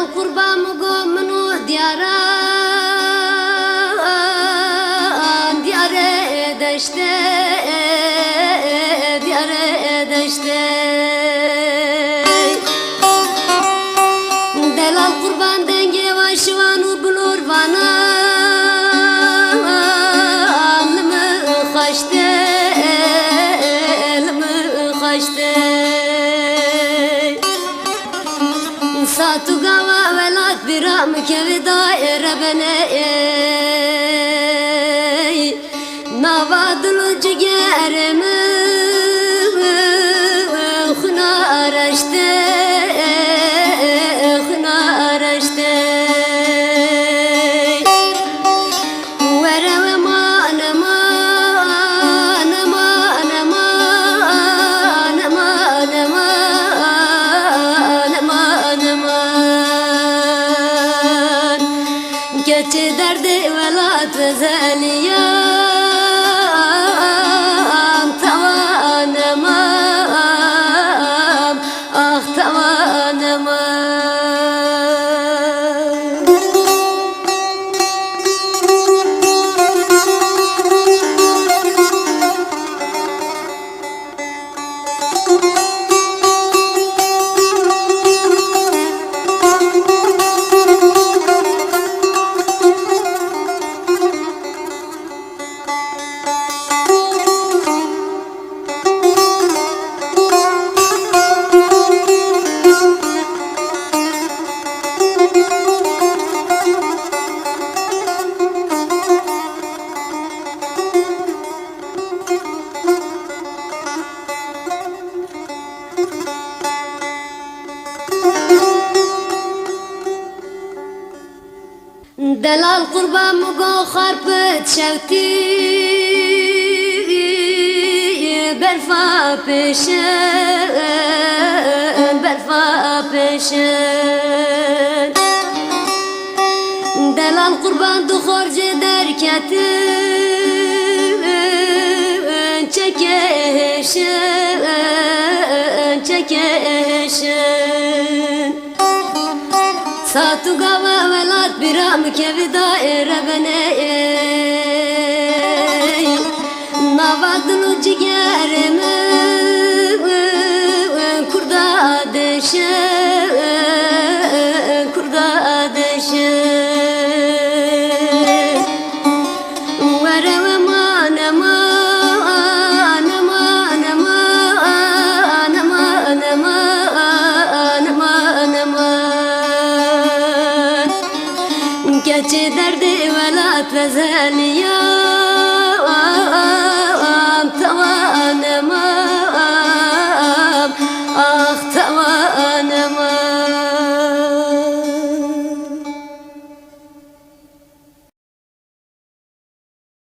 Delal kurbanı gomunu diyaran diyare deşte diyare deşte Delal kurban denge vaşvanı bulur bana alımı kaçtı elimi kaçtı Satu gava velat biram kevi daire bene Navadulu cigerimi Khuna araşte Khuna araşte Vere ve mane mane mane mane mane mane mane Geçi derdi velat ve zeliyan Tavanımam, ah tavanımam Delal kurban mugo harpet şevti Berfa peşen Berfa peşen Delal kurban du horce derketin Çekeşen Çekeşen Satu gava velat biram kevi daire bene Navadulu cigerim